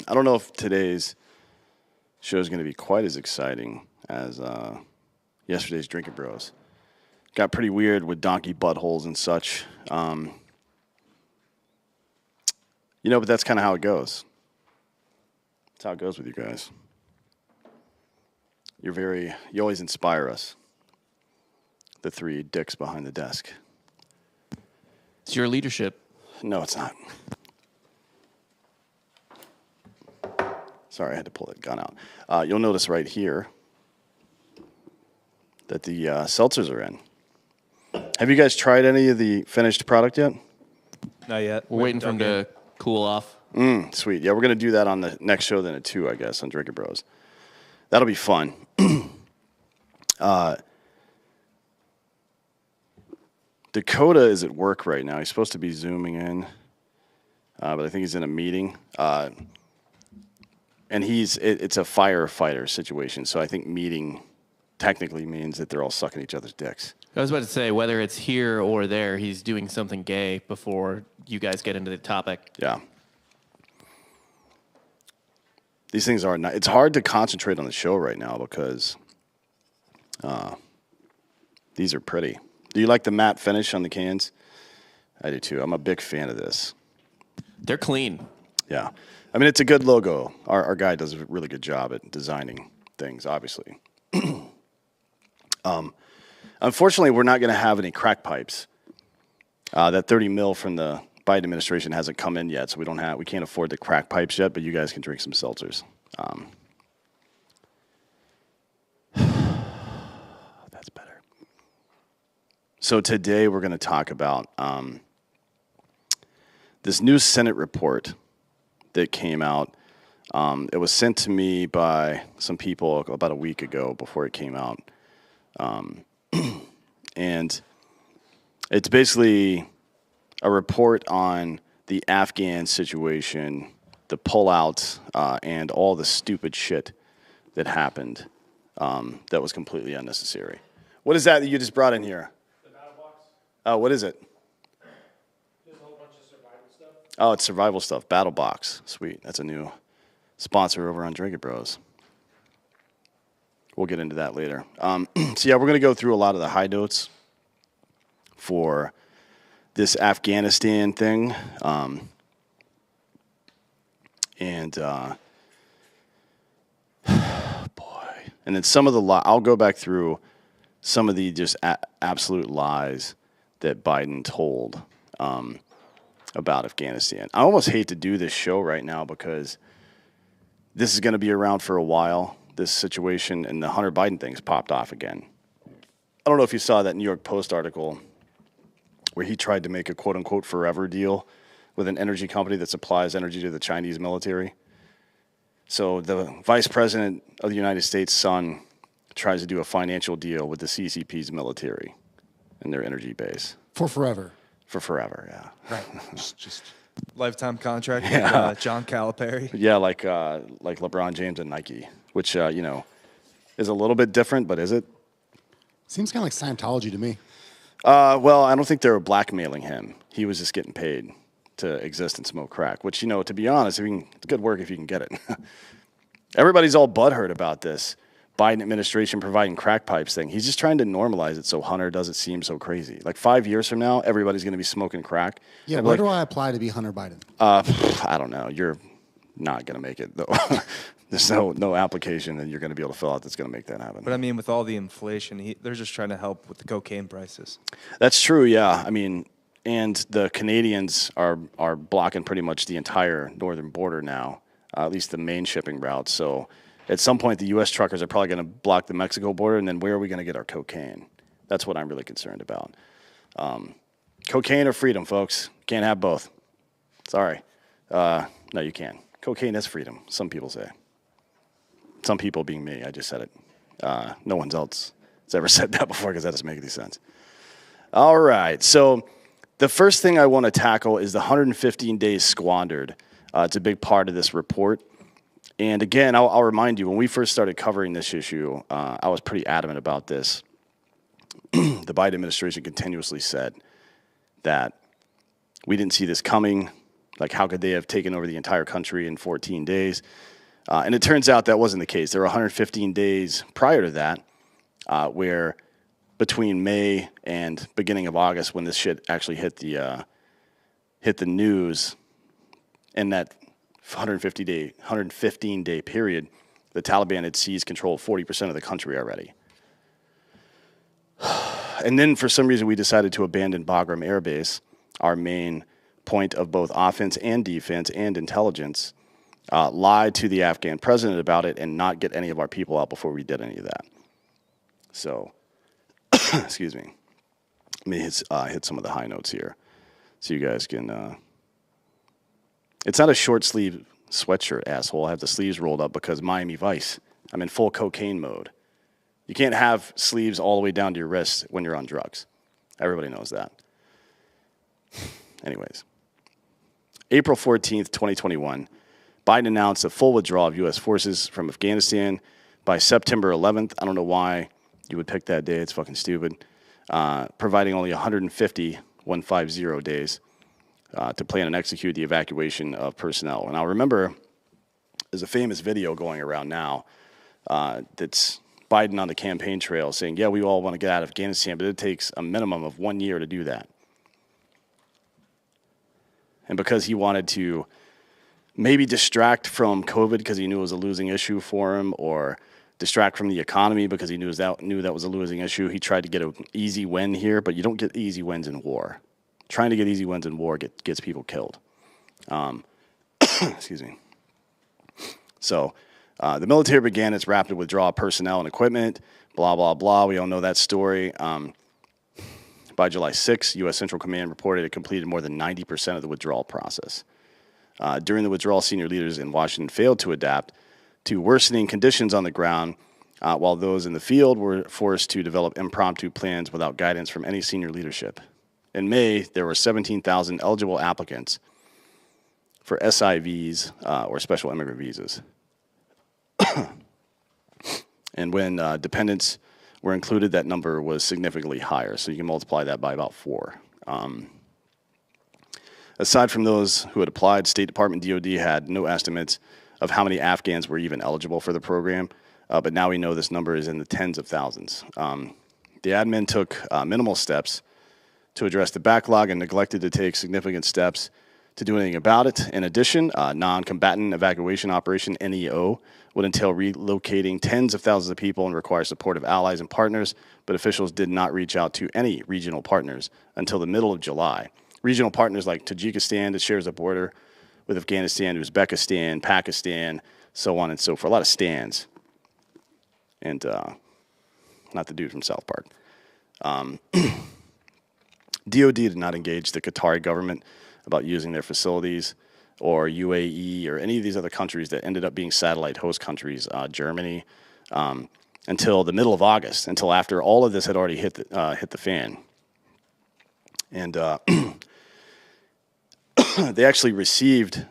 I don't know if today's show is going to be quite as exciting as yesterday's Drinking Bros. Got pretty weird with donkey buttholes and such. But that's kind of how it goes. That's how it goes with you guys. You always inspire us. The three dicks behind the desk. It's your leadership. No, it's not. Sorry, I had to pull that gun out. You'll notice right here that the seltzers are in. Have you guys tried any of the finished product yet? Not yet. We're waiting for him to cool off. Sweet. Yeah, we're going to do that on the next show then at 2, I guess, on Drinking Bros. That'll be fun. Dakota is at work right now. He's supposed to be zooming in, but I think he's in a meeting. And it's a firefighter situation, so I think meeting technically means that they're all sucking each other's dicks. I was about to say, whether it's here or there, he's doing something gay before you guys get into the topic. Yeah. These things are not. It's hard to concentrate on the show right now because these are pretty. Do you like the matte finish on the cans? I do too. I'm a big fan of this. They're clean. Yeah. I mean, it's a good logo. Our guy does a really good job at designing things, obviously. Unfortunately, we're not going to have any crack pipes. That 30 mil from the Biden administration hasn't come in yet, so we can't afford the crack pipes yet, but you guys can drink some seltzers. That's better. So today we're going to talk about this new Senate report that came out. It was sent to me by some people about a week ago before it came out. And it's basically a report on the Afghan situation, the pullout, and all the stupid shit that happened that was completely unnecessary. What is that you just brought in here? The battle box. Oh, what is it? There's a whole bunch of survival stuff. Oh, it's survival stuff. Battle Box. Sweet. That's a new sponsor over on Drinking Bros. We'll get into that later. So, yeah, we're going to go through a lot of the high notes for this Afghanistan thing. And then some of the I'll go back through some of the just absolute lies that Biden told about Afghanistan. I almost hate to do this show right now because this is going to be around for a while, this situation, and the Hunter Biden thing's popped off again. I don't know if you saw that New York Post article where he tried to make a quote-unquote forever deal with an energy company that supplies energy to the Chinese military. So the vice president of the United States' son tries to do a financial deal with the CCP's military and their energy base. For forever. For forever, yeah. Right. just Lifetime contract Yeah. with John Calipari. Yeah, like LeBron James and Nike, which, is a little bit different, but is it? seems kind of like Scientology to me. Well, I don't think they were blackmailing him. He was just getting paid to exist and smoke crack, which, to be honest, it's good work if you can get it. Everybody's all butthurt about this Biden administration providing crack pipes thing. He's just trying to normalize it so Hunter doesn't seem so crazy. Like 5 years from now, everybody's going to be smoking crack. Yeah, where do I apply to be Hunter Biden? I don't know. You're not going to make it, though. There's no application that you're going to be able to fill out that's going to make that happen. But I mean, with all the inflation, they're just trying to help with the cocaine prices. That's true, yeah. I mean, and the Canadians are blocking pretty much the entire northern border now, at least the main shipping routes. So at some point, the U.S. truckers are probably going to block the Mexico border, and then where are we going to get our cocaine? That's what I'm really concerned about. Cocaine or freedom, folks. Can't have both. Sorry. No, you can. Cocaine is freedom, some people say. Some people being me, I just said it. No one else has ever said that before because that doesn't make any sense. All right, so the first thing I want to tackle is the 115 days squandered. It's a big part of this report. And again, I'll remind you, when we first started covering this issue, I was pretty adamant about this. The Biden administration continuously said that we didn't see this coming. Like, how could they have taken over the entire country in 14 days? And it turns out that wasn't the case. There were 115 days prior to that where between May and beginning of August, when this shit actually hit the news, in that 115-day period, the Taliban had seized control of 40% of the country already. And then for some reason we decided to abandon Bagram Air Base, our main point of both offense and defense and intelligence, lie to the Afghan president about it, and not get any of our people out before we did any of that. So, excuse me. Let me hit some of the high notes here so you guys can... It's not a short sleeve sweatshirt, asshole. I have the sleeves rolled up because Miami Vice. I'm in full cocaine mode. You can't have sleeves all the way down to your wrists when you're on drugs. Everybody knows that. Anyways. April 14th, 2021, Biden announced a full withdrawal of U.S. forces from Afghanistan by September 11th. I don't know why you would pick that day. It's fucking stupid. Providing only 150 days to plan and execute the evacuation of personnel. And I remember there's a famous video going around now that's Biden on the campaign trail saying, yeah, we all want to get out of Afghanistan, but it takes a minimum of 1 year to do that. And because he wanted to maybe distract from COVID because he knew it was a losing issue for him, or distract from the economy because he knew that was a losing issue, he tried to get an easy win here, but you don't get easy wins in war. Trying to get easy wins in war gets people killed. Excuse me. So the military began its rapid withdrawal of personnel and equipment, blah, blah, blah. We all know that story. By July 6th, U.S. Central Command reported it completed more than 90% of the withdrawal process. During the withdrawal, senior leaders in Washington failed to adapt to worsening conditions on the ground, while those in the field were forced to develop impromptu plans without guidance from any senior leadership. In May, there were 17,000 eligible applicants for SIVs, or special immigrant visas. And when dependents were included, that number was significantly higher. So you can multiply that by about 4. Aside from those who had applied, State Department DOD had no estimates of how many Afghans were even eligible for the program. But now we know this number is in the tens of thousands. The admin took minimal steps to address the backlog and neglected to take significant steps to do anything about it. In addition, non-combatant evacuation operation, NEO, would entail relocating tens of thousands of people and require support of allies and partners, but officials did not reach out to any regional partners until the middle of July. Regional partners like Tajikistan, that shares a border with Afghanistan, Uzbekistan, Pakistan, so on and so forth. A lot of stands. And not the dude from South Park. DOD did not engage the Qatari government about using their facilities, or UAE, or any of these other countries that ended up being satellite host countries, Germany, until the middle of August, until after all of this had already hit the fan. And they actually received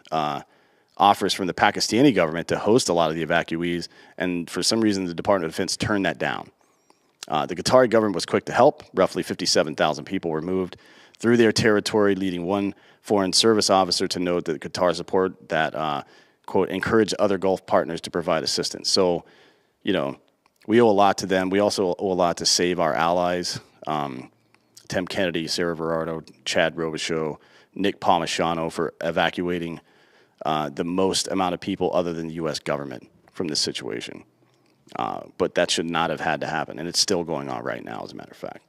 offers from the Pakistani government to host a lot of the evacuees, and for some reason the Department of Defense turned that down. The Qatari government was quick to help. Roughly 57,000 people were moved through their territory, leading one foreign service officer to note that Qatar support that, quote, encouraged other Gulf partners to provide assistance. So, you know, we owe a lot to them. We also owe a lot to save our allies. Tim Kennedy, Sarah Verardo, Chad Robichaux, Nick Palmisano for evacuating the most amount of people other than the U.S. government from this situation. But that should not have had to happen, and it's still going on right now, as a matter of fact.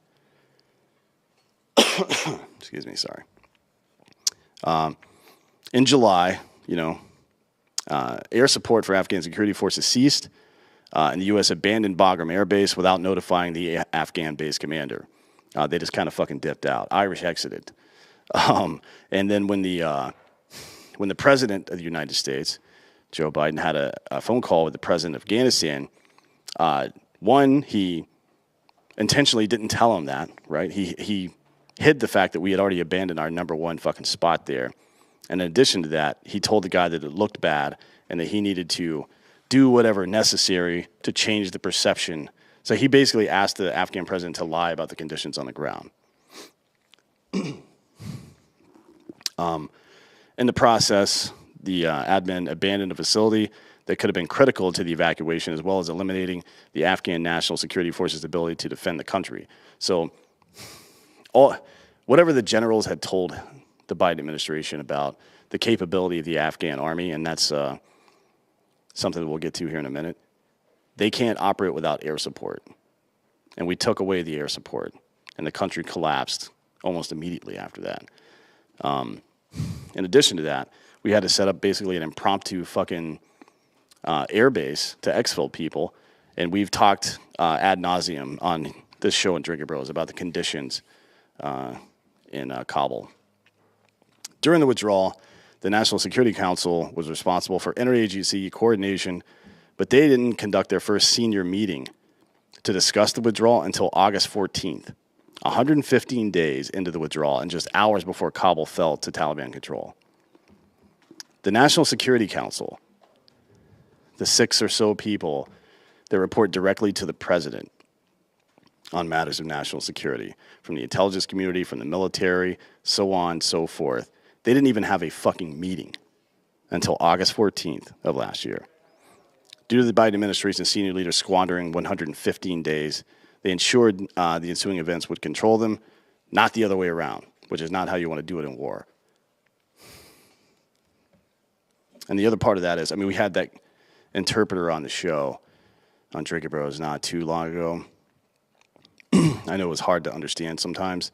Excuse me, sorry. In July, you know, air support for Afghan security forces ceased, and the U.S. abandoned Bagram Air Base without notifying the Afghan base commander. They just kind of fucking dipped out. Irish exited. And then when the president of the United States, Joe Biden, had a phone call with the president of Afghanistan, one, he intentionally didn't tell him that, right? He hid the fact that we had already abandoned our number one fucking spot there. And in addition to that, he told the guy that it looked bad and that he needed to do whatever necessary to change the perception. So he basically asked the Afghan president to lie about the conditions on the ground. In the process, the admin abandoned a facility that could have been critical to the evacuation, as well as eliminating the Afghan National Security Forces' ability to defend the country. So, whatever the generals had told the Biden administration about the capability of the Afghan army, and that's something that we'll get to here in a minute, they can't operate without air support. And we took away the air support, and the country collapsed almost immediately after that. In addition to that, we had to set up basically an impromptu fucking air base to exfil people. And we've talked ad nauseum on this show in Drinking Bros about the conditions in Kabul. During the withdrawal, the National Security Council was responsible for interagency coordination, but they didn't conduct their first senior meeting to discuss the withdrawal until August 14th, 115 days into the withdrawal and just hours before Kabul fell to Taliban control. The National Security Council, the 6 or so people that report directly to the president on matters of national security, from the intelligence community, from the military, so on, so forth, they didn't even have a fucking meeting until August 14th of last year. Due to the Biden administration's senior leaders squandering 115 days, they ensured the ensuing events would control them, not the other way around, which is not how you want to do it in war. And the other part of that is, I mean, we had that interpreter on the show on Drinking Bros not too long ago. I know it was hard to understand sometimes,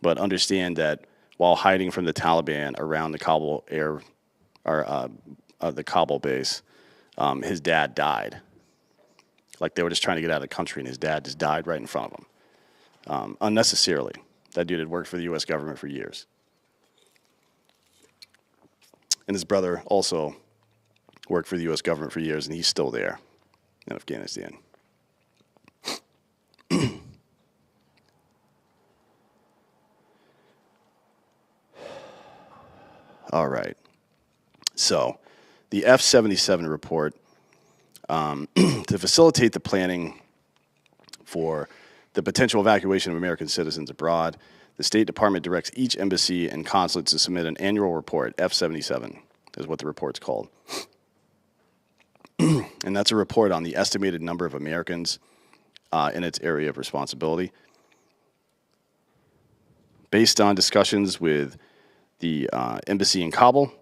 but understand that while hiding from the Taliban around the Kabul the Kabul base, his dad died. Like they were just trying to get out of the country, and his dad just died right in front of him, unnecessarily. That dude had worked for the U.S. government for years. And his brother also worked for the U.S. government for years, and he's still there in Afghanistan. All right. So, the F-77 report, to facilitate the planning for the potential evacuation of American citizens abroad, the State Department directs each embassy and consulate to submit an annual report. F-77 is what the report's called. And that's a report on the estimated number of Americans in its area of responsibility. Based on discussions with the embassy in Kabul,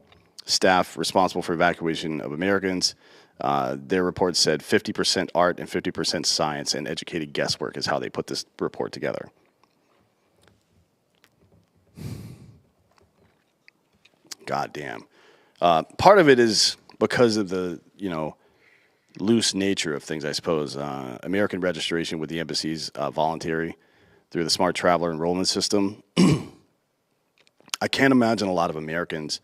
staff responsible for evacuation of Americans, their report said 50% art and 50% science and educated guesswork is how they put this report together. God damn. Part of it is because of the, loose nature of things, I suppose. American registration with the embassies, voluntary through the Smart Traveler enrollment system. I can't imagine a lot of Americans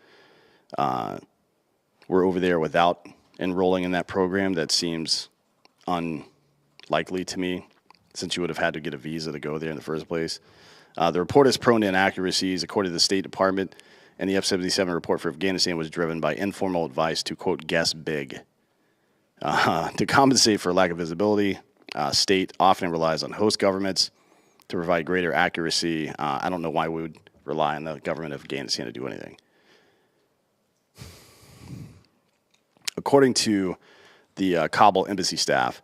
were over there without enrolling in that program. That seems unlikely to me, since you would have had to get a visa to go there in the first place. The report is prone to inaccuracies. According to the State Department, and the F-77 report for Afghanistan was driven by informal advice to, quote, guess big. To compensate for lack of visibility, state often relies on host governments to provide greater accuracy. I don't know why we would rely on the government of Afghanistan to do anything. According to the Kabul embassy staff,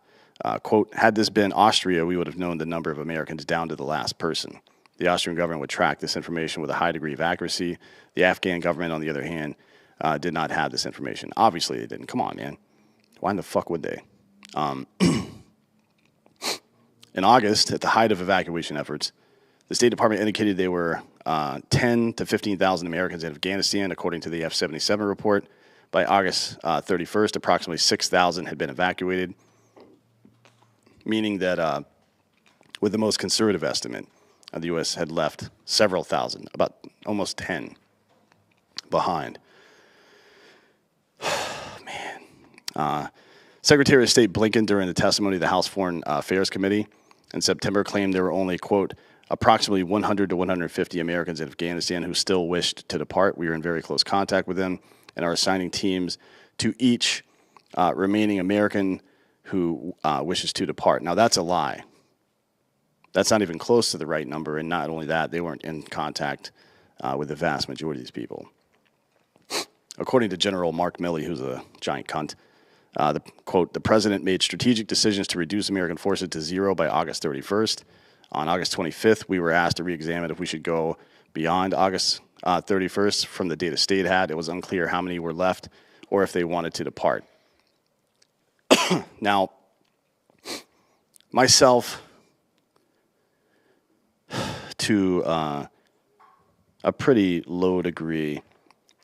quote, had this been Austria, we would have known the number of Americans down to the last person. The Austrian government would track this information with a high degree of accuracy. The Afghan government, on the other hand, did not have this information. Obviously, they didn't. Come on, man. Why in the fuck would they? In August, at the height of evacuation efforts, the State Department indicated there were 10 to 15,000 Americans in Afghanistan, according to the F-77 report. By August 31st, approximately 6,000 had been evacuated, meaning that with the most conservative estimate, the U.S. had left several thousand, about almost 10, behind. Man. Secretary of State Blinken, during the testimony of the House Foreign Affairs Committee in September, claimed there were only, quote, approximately 100 to 150 Americans in Afghanistan who still wished to depart. We are in very close contact with them and are assigning teams to each remaining American who wishes to depart. Now, that's a lie. That's not even close to the right number, and not only that, they weren't in contact with the vast majority of these people. according to General Mark Milley, who's a giant cunt, the president made strategic decisions to reduce American forces to zero by August 31st. On August 25th, we were asked to re-examine if we should go beyond August 31st from the date the state had. It was unclear how many were left or if they wanted to depart. Now, myself, to a pretty low degree,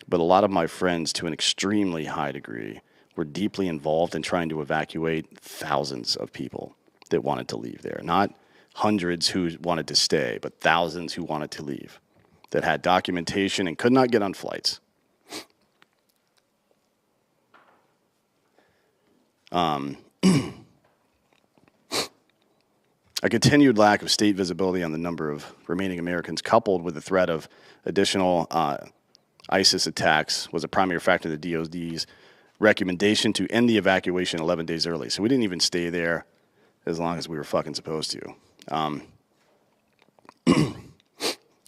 but a lot of my friends to an extremely high degree were deeply involved in trying to evacuate thousands of people that wanted to leave there. Not hundreds who wanted to stay, but thousands who wanted to leave, that had documentation and could not get on flights. A continued lack of state visibility on the number of remaining Americans, coupled with the threat of additional ISIS attacks, was a primary factor in the DoD's recommendation to end the evacuation 11 days early. So we didn't even stay there as long as we were fucking supposed to.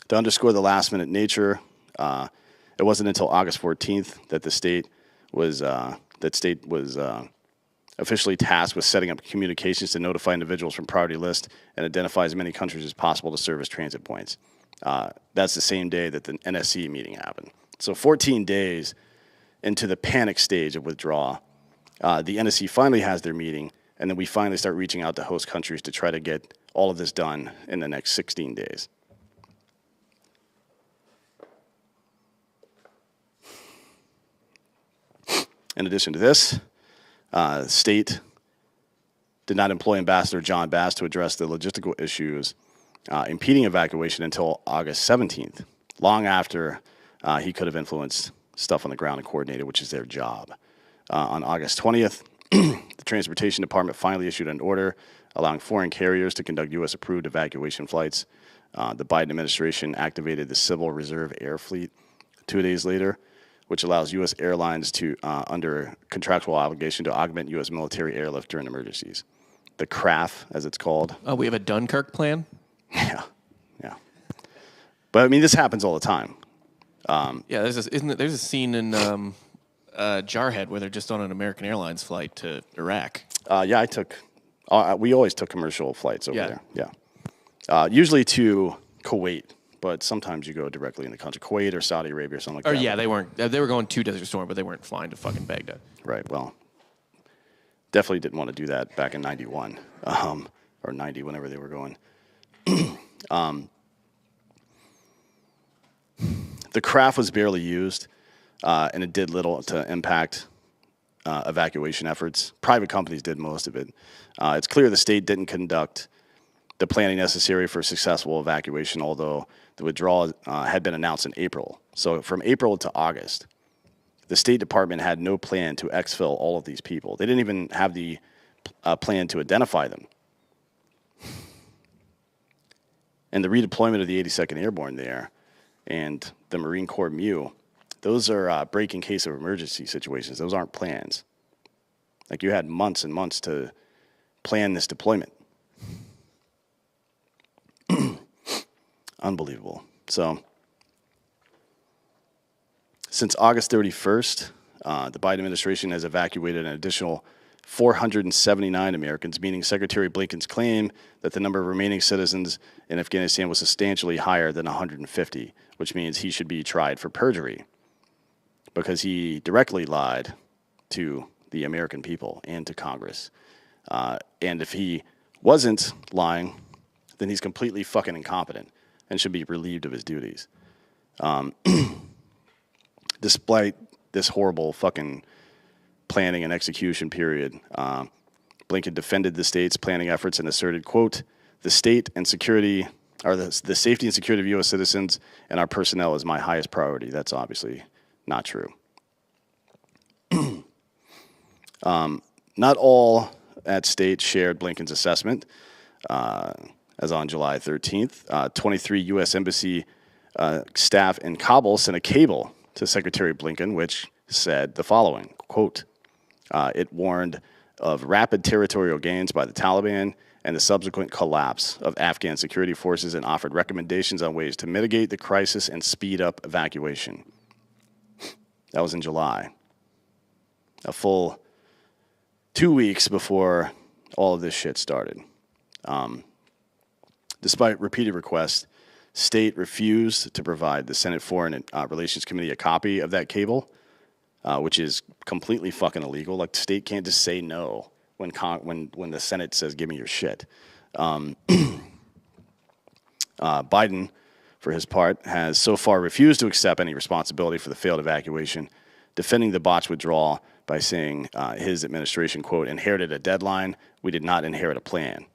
To underscore the last-minute nature, it wasn't until August 14th that the state was officially tasked with setting up communications to notify individuals from priority list and identify as many countries as possible to serve as transit points. That's the same day that the NSC meeting happened. So 14 days into the panic stage of withdrawal, the NSC finally has their meeting, and then we finally start reaching out to host countries to try to get all of this done in the next 16 days. In addition to this, the state did not employ Ambassador John Bass to address the logistical issues impeding evacuation until August 17th, long after he could have influenced stuff on the ground and coordinated, which is their job. On August 20th, the Transportation Department finally issued an order allowing foreign carriers to conduct U.S.-approved evacuation flights. The Biden administration activated the Civil Reserve Air Fleet 2 days later, which allows U.S. airlines to, under contractual obligation, to augment U.S. military airlift during emergencies. The CRAF, as it's called. Oh, we have a Dunkirk plan? Yeah. But, I mean, this happens all the time. Yeah, there's a scene in Jarhead where they're just on an American Airlines flight to Iraq. We always took commercial flights over there. Yeah. Usually to Kuwait. But sometimes you go directly in the country, Kuwait or Saudi Arabia or something like that. Yeah, they weren't. They were going to Desert Storm, but they weren't flying to fucking Baghdad. Right. Well, definitely didn't want to do that back in '91 or '90, whenever they were going. The craft was barely used, and it did little to impact evacuation efforts. Private companies did most of it. It's clear the state didn't conduct the planning necessary for successful evacuation, although the withdrawal had been announced in April. So from April to August, the State Department had no plan to exfil all of these people. They didn't even have the plan to identify them. And the redeployment of the 82nd Airborne there and the Marine Corps MEU, those are break in case of emergency situations. Those aren't plans. Like, you had months and months to plan this deployment. Unbelievable. So, since August 31st, the Biden administration has evacuated an additional 479 Americans, meaning Secretary Blinken's claim that the number of remaining citizens in Afghanistan was substantially higher than 150, which means he should be tried for perjury because he directly lied to the American people and to Congress. And if he wasn't lying, then he's completely fucking incompetent and should be relieved of his duties. Despite this horrible fucking planning and execution period, Blinken defended the state's planning efforts and asserted, quote, the state and security, or the safety and security of U.S. citizens and our personnel is my highest priority. That's obviously not true. Not all at state shared Blinken's assessment. As on July 13th, 23 U.S. Embassy staff in Kabul sent a cable to Secretary Blinken, which said the following, quote, it warned of rapid territorial gains by the Taliban and the subsequent collapse of Afghan security forces and offered recommendations on ways to mitigate the crisis and speed up evacuation. That was in July. A full 2 weeks before all of this shit started. Despite repeated requests, State refused to provide the Senate Foreign Relations Committee a copy of that cable, which is completely fucking illegal. Like, the state can't just say no when the Senate says, give me your shit. Biden, for his part, has so far refused to accept any responsibility for the failed evacuation, defending the botched withdrawal by saying his administration, quote, inherited a deadline. We did not inherit a plan.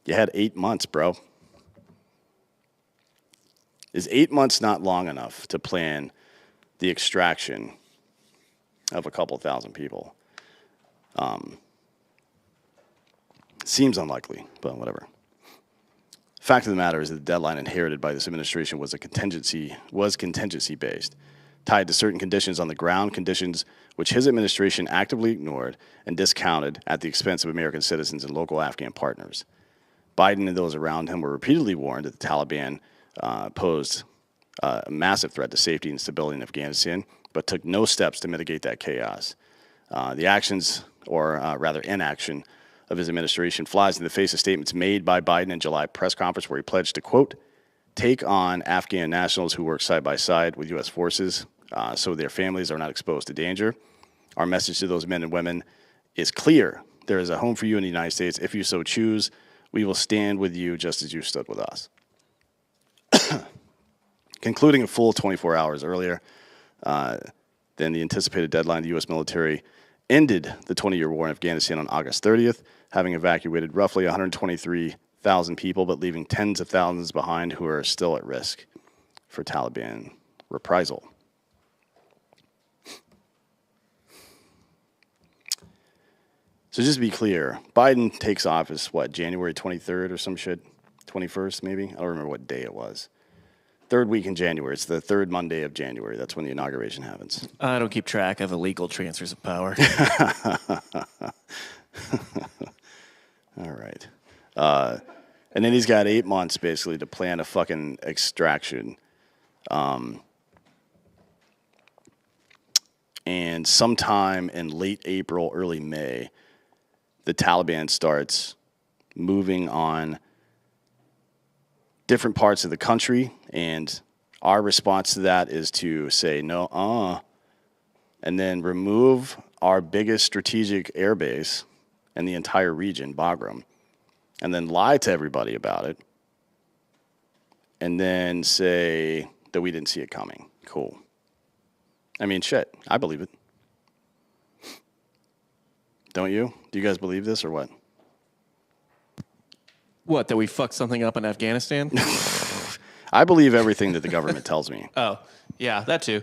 You had 8 months, bro. Is 8 months not long enough to plan the extraction of a couple thousand people? Seems unlikely, but whatever. Fact of the matter is that the deadline inherited by this administration was contingency based, tied to certain conditions on the ground, conditions which his administration actively ignored and discounted at the expense of American citizens and local Afghan partners. Biden and those around him were repeatedly warned that the Taliban posed a massive threat to safety and stability in Afghanistan, but took no steps to mitigate that chaos. The actions, or rather inaction, of his administration flies in the face of statements made by Biden in July press conference where he pledged to, quote, take on Afghan nationals who work side by side with U.S. forces so their families are not exposed to danger. Our message to those men and women is clear. There is a home for you in the United States. If you so choose, we will stand with you just as you stood with us. Concluding a full 24 hours earlier than the anticipated deadline, the U.S. military ended the 20-year war in Afghanistan on August 30th, having evacuated roughly 123,000 people, but leaving tens of thousands behind who are still at risk for Taliban reprisal. So just to be clear, Biden takes office, January 23rd or some shit? 21st, maybe? I don't remember what day it was. Third week in January. It's the third Monday of January. That's when the inauguration happens. I don't keep track of illegal transfers of power. All right. And then he's got 8 months, basically, to plan a fucking extraction. And sometime in late April, early May, the Taliban starts moving on different parts of the country, and our response to that is to say no, and then remove our biggest strategic airbase in the entire region, Bagram, and then lie to everybody about it, and then say that we didn't see it coming. Cool. I mean, shit, I believe it. Don't you? Do you guys believe this or what? What, that we fucked something up in Afghanistan? I believe everything that the government tells me, Oh, yeah, that too.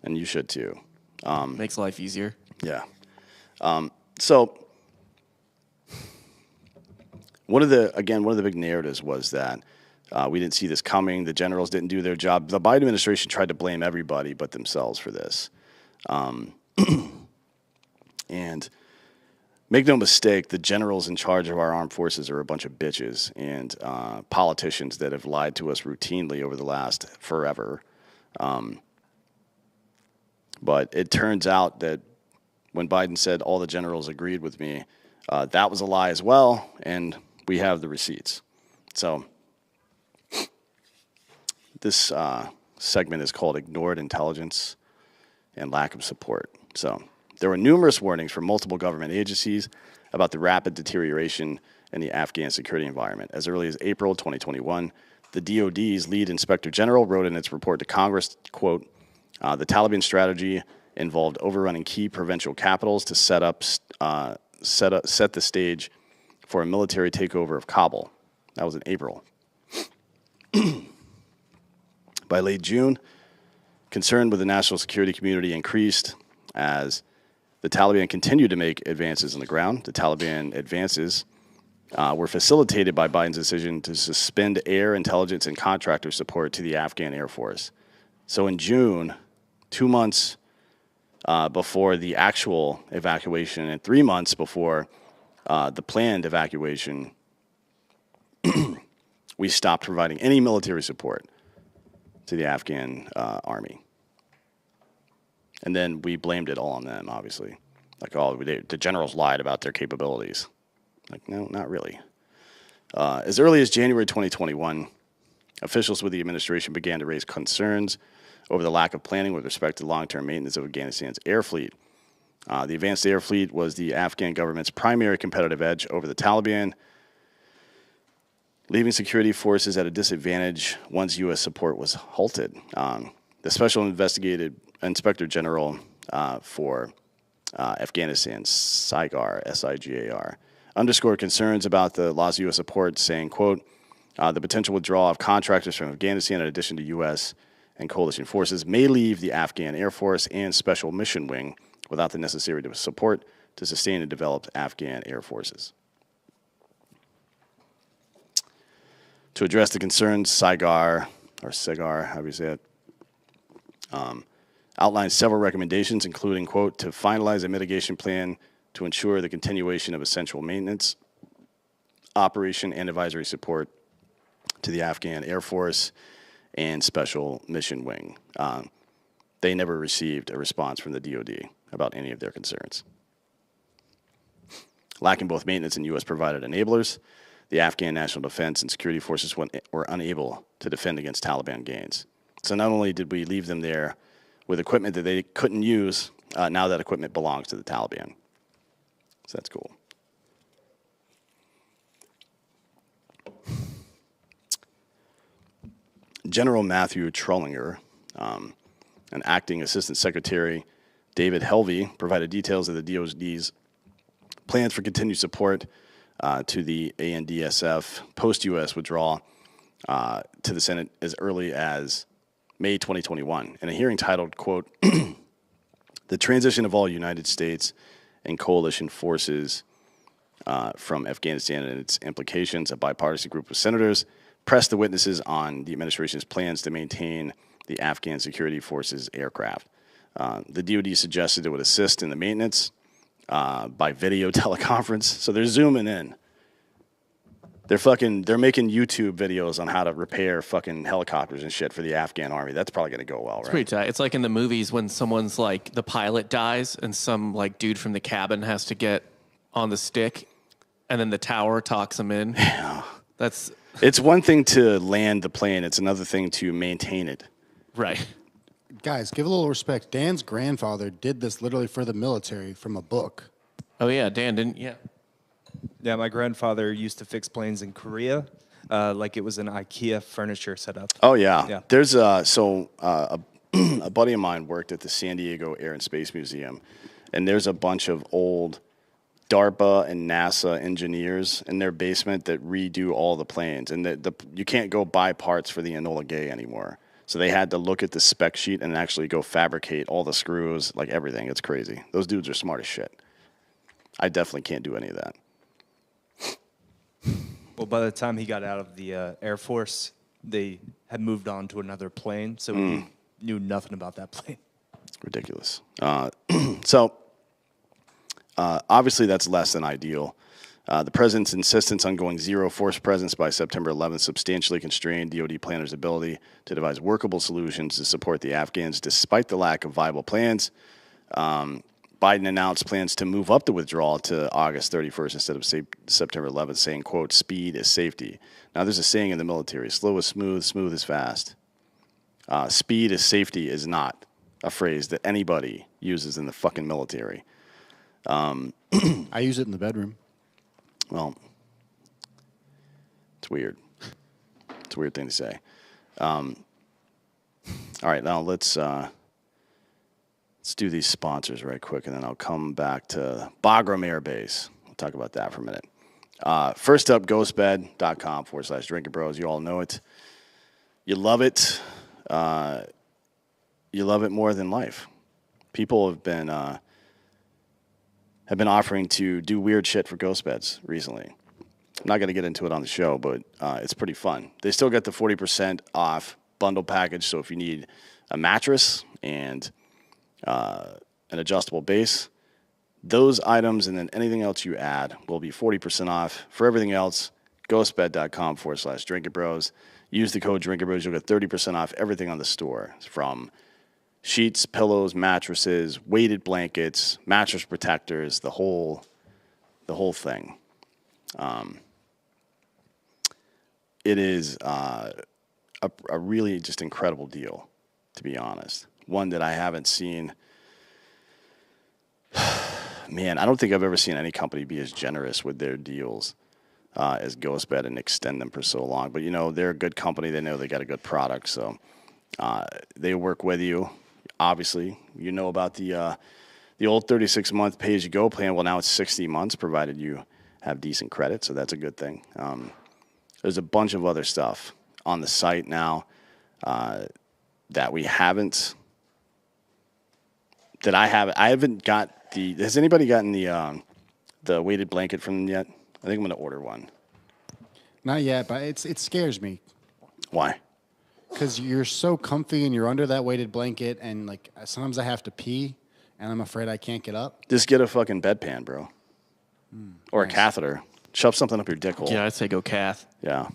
and you should too. Makes life easier. Yeah. So one of the big narratives was that we didn't see this coming. The generals didn't do their job. The Biden administration tried to blame everybody but themselves for this. And make no mistake, the generals in charge of our armed forces are a bunch of bitches and politicians that have lied to us routinely over the last forever. But it turns out that when Biden said all the generals agreed with me, that was a lie as well, and we have the receipts. So this segment is called Ignored Intelligence and Lack of Support. So there were numerous warnings from multiple government agencies about the rapid deterioration in the Afghan security environment. As early as April 2021, the DoD's lead inspector general wrote in its report to Congress, quote, the Taliban strategy involved overrunning key provincial capitals to set the stage for a military takeover of Kabul. That was in April. By late June, concern with the national security community increased as the Taliban continued to make advances on the ground. The Taliban advances were facilitated by Biden's decision to suspend air intelligence and contractor support to the Afghan Air Force. So in June, 2 months before the actual evacuation and 3 months before the planned evacuation, we stopped providing any military support to the Afghan army. And then we blamed it all on them, obviously. Like, the generals lied about their capabilities. Like, no, not really. As early as January 2021, officials with the administration began to raise concerns over the lack of planning with respect to long-term maintenance of Afghanistan's air fleet. The advanced air fleet was the Afghan government's primary competitive edge over the Taliban, leaving security forces at a disadvantage once U.S. support was halted. The Special Inspector General for Afghanistan, SIGAR, S-I-G-A-R, underscored concerns about the loss of U.S. support, saying, quote, the potential withdrawal of contractors from Afghanistan in addition to U.S. and coalition forces may leave the Afghan Air Force and Special Mission Wing without the necessary support to sustain and develop Afghan air forces. To address the concerns, SIGAR, however you say it, outlined several recommendations, including, quote, to finalize a mitigation plan to ensure the continuation of essential maintenance, operation, and advisory support to the Afghan Air Force and Special Mission Wing. They never received a response from the DoD about any of their concerns. Lacking both maintenance and U.S.-provided enablers, the Afghan National Defense and security forces were unable to defend against Taliban gains. So not only did we leave them there with equipment that they couldn't use, now that equipment belongs to the Taliban. So that's cool. General Matthew Trollinger, an acting assistant secretary, David Helvey, provided details of the DoD's plans for continued support to the ANDSF post-U.S. withdrawal to the Senate as early as May 2021. In a hearing titled, quote, the transition of all United States and coalition forces from Afghanistan and its implications, a bipartisan group of senators pressed the witnesses on the administration's plans to maintain the Afghan security forces aircraft. The DoD suggested it would assist in the maintenance by video teleconference. So they're zooming in. They're making YouTube videos on how to repair fucking helicopters and shit for the Afghan army. That's probably going to go well, right? It's pretty tight. It's like in the movies when someone's like, the pilot dies and some like dude from the cabin has to get on the stick and then the tower talks him in. Yeah. It's one thing to land the plane. It's another thing to maintain it. right. Guys, give a little respect. Dan's grandfather did this literally for the military from a book. Oh yeah, Dan didn't. Yeah. Yeah, my grandfather used to fix planes in Korea, like it was an IKEA furniture setup. Oh, yeah. Yeah. There's a buddy of mine worked at the San Diego Air and Space Museum, and there's a bunch of old DARPA and NASA engineers in their basement that redo all the planes. And you can't go buy parts for the Enola Gay anymore. So they had to look at the spec sheet and actually go fabricate all the screws, like everything. It's crazy. Those dudes are smart as shit. I definitely can't do any of that. Well, by the time he got out of the Air Force, they had moved on to another plane, so he knew nothing about that plane. It's ridiculous. Obviously, that's less than ideal. The president's insistence on going zero force presence by September 11th substantially constrained DoD planners' ability to devise workable solutions to support the Afghans despite the lack of viable plans. Biden announced plans to move up the withdrawal to August 31st instead of September 11th, saying, quote, speed is safety. Now, there's a saying in the military, slow is smooth, smooth is fast. Speed is safety is not a phrase that anybody uses in the fucking military. I use it in the bedroom. Well, it's weird. It's a weird thing to say. All right, now let's do these sponsors right quick, and then I'll come back to Bagram Air Base. We'll talk about that for a minute. First up, ghostbed.com/Drinking Bros. You all know it. You love it. You love it more than life. People have been offering to do weird shit for ghost beds recently. I'm not going to get into it on the show, but it's pretty fun. They still get the 40% off bundle package, so if you need a mattress and an adjustable base, those items and then anything else you add will be 40% off. For everything else, ghostbed.com/drinking-bros. Use the code drinking-bros. You'll get 30% off everything on the store, from sheets, pillows, mattresses, weighted blankets, mattress protectors, the whole thing. It is a really just incredible deal, to be honest. One that I haven't seen. Man, I don't think I've ever seen any company be as generous with their deals as Ghostbed and extend them for so long. But, they're a good company. They know they got a good product. So they work with you. Obviously, you know about the old 36-month pay-as-you-go plan. Well, now it's 60 months, provided you have decent credit. So that's a good thing. There's a bunch of other stuff on the site now that we haven't. That I haven't got the. Has anybody gotten the weighted blanket from them yet? I think I'm going to order one. Not yet, but it scares me Why? because you're so comfy and you're under that weighted blanket, and like sometimes I have to pee, and I'm afraid I can't get up. Just get a fucking bedpan, bro, or a catheter. Shove something up your dick hole. Yeah, I'd say go Kath. Yeah.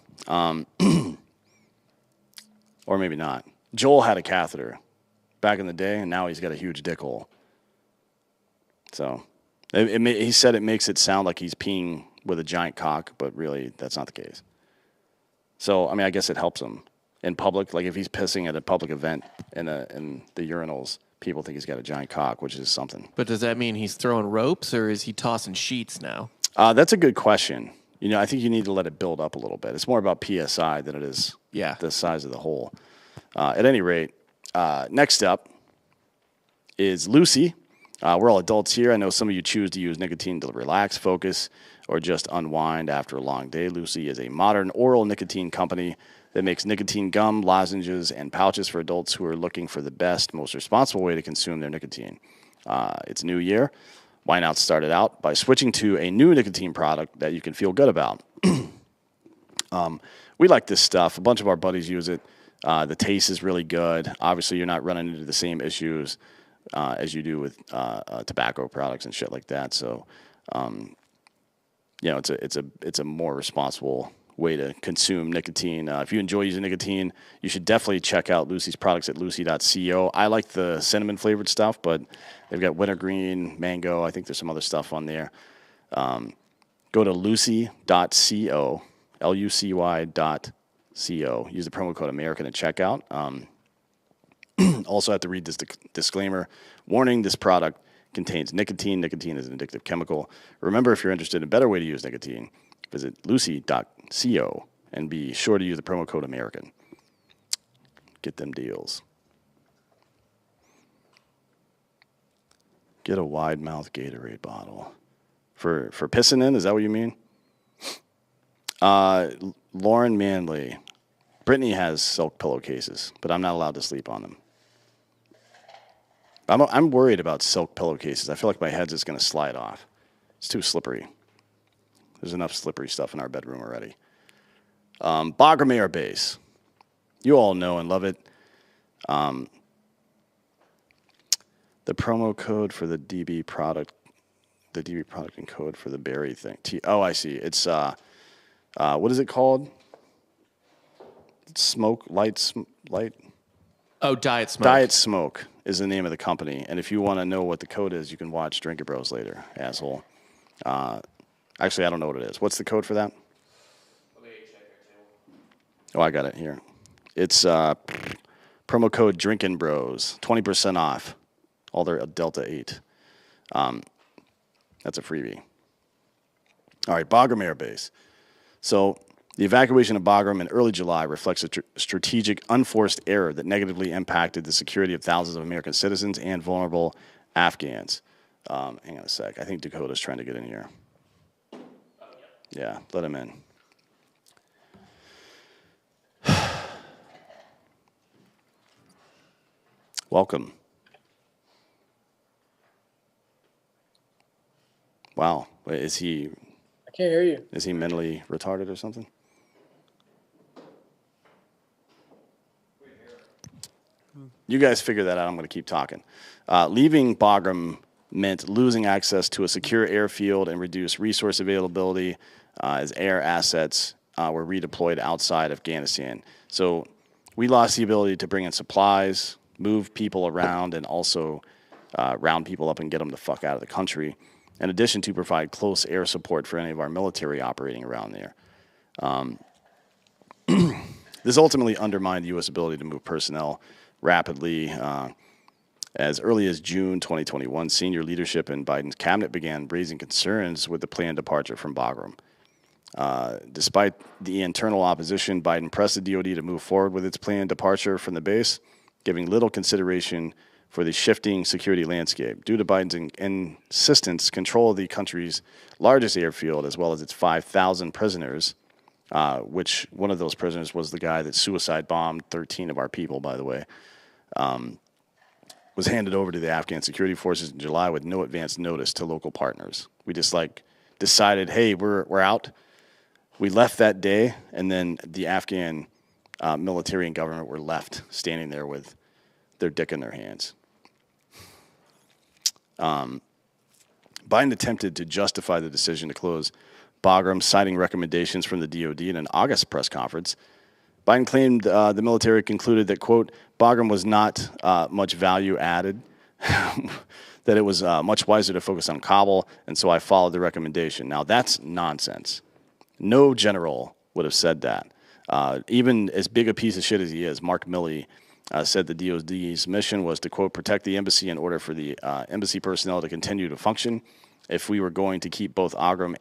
Or maybe not. Joel had a catheter back in the day, and now he's got a huge dick hole. So he said it makes it sound like he's peeing with a giant cock, but really that's not the case. So, I guess it helps him in public. Like if he's pissing at a public event in the urinals, people think he's got a giant cock, which is something. But does that mean he's throwing ropes, or is he tossing sheets now? That's a good question. I think you need to let it build up a little bit. It's more about PSI than it is the size of the hole. At any rate, next up is Lucy. We're all adults here. I know some of you choose to use nicotine to relax, focus, or just unwind after a long day. Lucy is a modern oral nicotine company that makes nicotine gum, lozenges, and pouches for adults who are looking for the best, most responsible way to consume their nicotine. It's New Year. Why not start it out by switching to a new nicotine product that you can feel good about? We like this stuff. A bunch of our buddies use it. The taste is really good. Obviously, you're not running into the same issues as you do with tobacco products and shit like that. So, it's a more responsible way to consume nicotine. If you enjoy using nicotine, you should definitely check out Lucy's products at lucy.co. I like the cinnamon flavored stuff, but they've got wintergreen, mango. I think there's some other stuff on there. Go to lucy.co, lucy.co. Use the promo code American at checkout. Also have to read this disclaimer. Warning, this product contains nicotine. Nicotine is an addictive chemical. Remember, if you're interested in a better way to use nicotine, visit lucy.co and be sure to use the promo code American. Get them deals. Get a wide mouth Gatorade bottle. For pissing in, is that what you mean? Lauren Manley. Brittany has silk pillowcases, but I'm not allowed to sleep on them. I'm worried about silk pillowcases. I feel like my head's just going to slide off. It's too slippery. There's enough slippery stuff in our bedroom already. Bagram Air Base. You all know and love it. The promo code for the DB product and code for the berry thing. I see. It's, what is it called? Light. Oh, Diet Smoke. Diet Smoke is the name of the company. And if you want to know what the code is, you can watch Drinker Bros later, asshole. Actually, I don't know what it is. What's the code for that? Oh, I got it here. It's promo code Drinkin' Bros, 20% off all their Delta 8. That's a freebie. All right, Bagram Air Base. So the evacuation of Bagram in early July reflects a strategic, unforced error that negatively impacted the security of thousands of American citizens and vulnerable Afghans. Hang on a sec. I think Dakota's trying to get in here. Yeah, let him in. Welcome. Wow. Wait, is he... I can't hear you. Is he mentally retarded or something? You guys figure that out. I'm going to keep talking. Leaving Bagram meant losing access to a secure airfield and reduce resource availability as air assets were redeployed outside Afghanistan. So we lost the ability to bring in supplies, move people around, and also round people up and get them the fuck out of the country, in addition to provide close air support for any of our military operating around there. This ultimately undermined the U.S. ability to move personnel rapidly. As early as June 2021, senior leadership in Biden's cabinet began raising concerns with the planned departure from Bagram. Despite the internal opposition, Biden pressed the DoD to move forward with its planned departure from the base, giving little consideration for the shifting security landscape. Due to Biden's insistence, control of the country's largest airfield, as well as its 5,000 prisoners, which one of those prisoners was the guy that suicide bombed 13 of our people, by the way, was handed over to the Afghan security forces in July with no advance notice to local partners. We just decided, hey, we're out. We left that day, and then the Afghan military and government were left standing there with their dick in their hands. Biden attempted to justify the decision to close Bagram, citing recommendations from the DoD in an August press conference. Biden claimed the military concluded that, quote, Bagram was not much value added, that it was much wiser to focus on Kabul, and so I followed the recommendation. Now, that's nonsense. No general would have said that. Even as big a piece of shit as he is, Mark Milley said the DoD's mission was to, quote, protect the embassy in order for the embassy personnel to continue to function. If we were going to keep both Bagram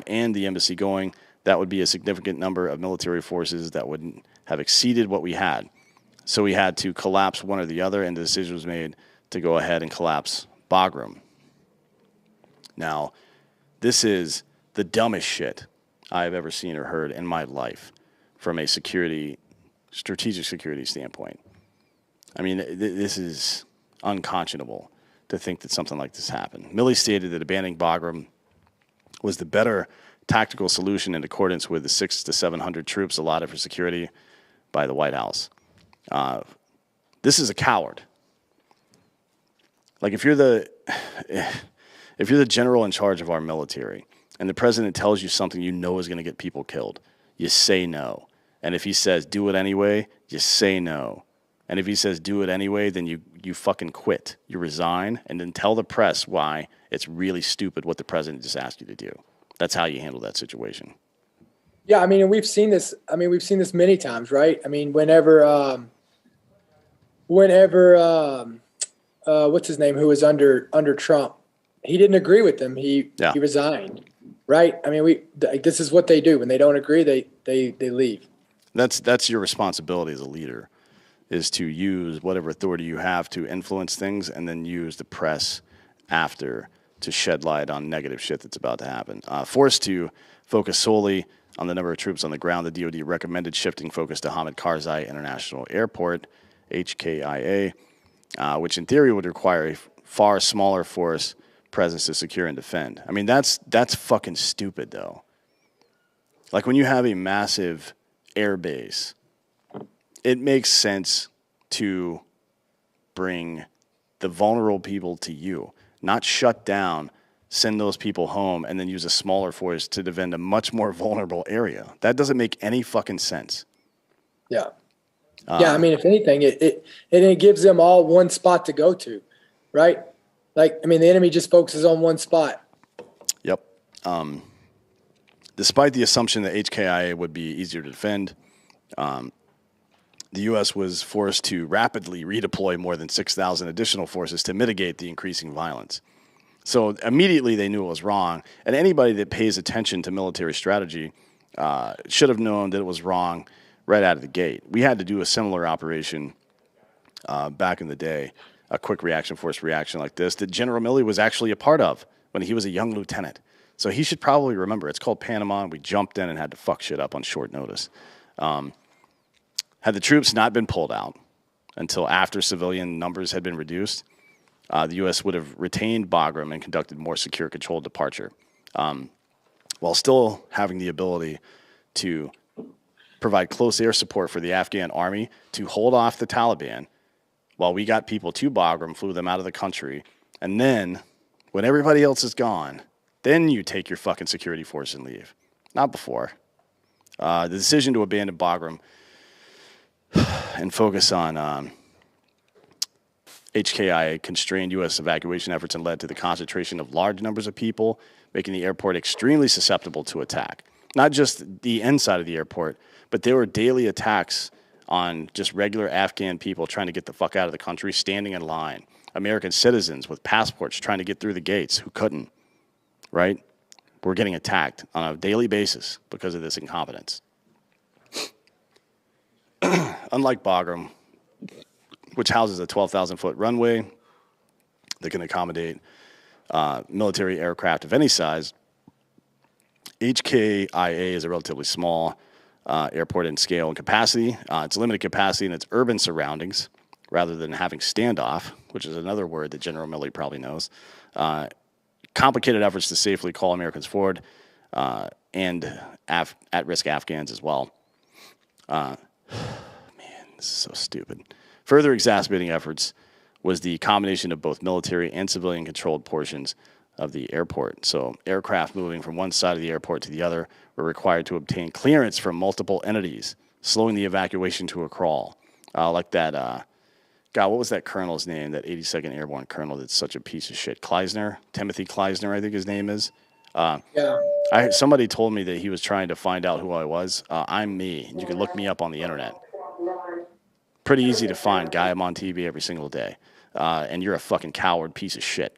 and the embassy going, that would be a significant number of military forces that would have exceeded what we had. So we had to collapse one or the other, and the decision was made to go ahead and collapse Bagram. Now, this is the dumbest shit I've ever seen or heard in my life from a strategic security standpoint. I mean, this is unconscionable to think that something like this happened. Milley stated that abandoning Bagram was the better tactical solution in accordance with the 600 to 700 troops allotted for security by the White House. This is a coward. Like if you're the general in charge of our military and the president tells you something you know is going to get people killed, you say no. And if he says do it anyway, you say no. And if he says do it anyway, then you fucking quit. You resign and then tell the press why it's really stupid what the president just asked you to do. That's how you handle that situation. Yeah, I mean, and we've seen this. I mean, we've seen this many times, right? I mean, whenever what's his name, who was under Trump, he didn't agree with them. He resigned, right? I mean, this is what they do when they don't agree. They leave. That's your responsibility as a leader, is to use whatever authority you have to influence things, and then use the press after to shed light on negative shit that's about to happen. Forced to focus solely on the number of troops on the ground, the DoD recommended shifting focus to Hamid Karzai International Airport, HKIA, which in theory would require a far smaller force presence to secure and defend. I mean, that's fucking stupid, though. Like when you have a massive air base, it makes sense to bring the vulnerable people to you. Not shut down, send those people home, and then use a smaller force to defend a much more vulnerable area. That doesn't make any fucking sense. Yeah. I mean, if anything, it gives them all one spot to go to, right? Like, I mean, the enemy just focuses on one spot. Yep. Despite the assumption that HKIA would be easier to defend, the U.S. was forced to rapidly redeploy more than 6,000 additional forces to mitigate the increasing violence. So immediately they knew it was wrong, and anybody that pays attention to military strategy should have known that it was wrong right out of the gate. We had to do a similar operation back in the day, a quick reaction force reaction like this, that General Milley was actually a part of when he was a young lieutenant. So he should probably remember. It's called Panama, and we jumped in and had to fuck shit up on short notice. Had the troops not been pulled out until after civilian numbers had been reduced, the U.S. would have retained Bagram and conducted more secure, controlled departure, while still having the ability to provide close air support for the Afghan army to hold off the Taliban while we got people to Bagram, flew them out of the country, and then when everybody else is gone, then you take your fucking security force and leave. Not before. The decision to abandon Bagram and focus on HKIA constrained U.S. evacuation efforts and led to the concentration of large numbers of people, making the airport extremely susceptible to attack. Not just the inside of the airport, but there were daily attacks on just regular Afghan people trying to get the fuck out of the country, standing in line. American citizens with passports trying to get through the gates who couldn't, right? We're getting attacked on a daily basis because of this incompetence. Unlike Bagram, which houses a 12,000-foot runway that can accommodate military aircraft of any size, HKIA is a relatively small airport in scale and capacity. It's limited capacity in its urban surroundings rather than having standoff, which is another word that General Milley probably knows. Complicated efforts to safely call Americans forward and at-risk Afghans as well. Man, this is so stupid. Further exacerbating efforts was the combination of both military and civilian-controlled portions of the airport. So aircraft moving from one side of the airport to the other were required to obtain clearance from multiple entities, slowing the evacuation to a crawl. Like that, God, what was that colonel's name, that 82nd Airborne colonel that's such a piece of shit? Kleisner? Timothy Kleisner, I think his name is. Yeah. Somebody told me that he was trying to find out who I was. I'm me. You can look me up on the internet. Pretty easy to find. Guy, I'm on TV every single day. And you're a fucking coward piece of shit.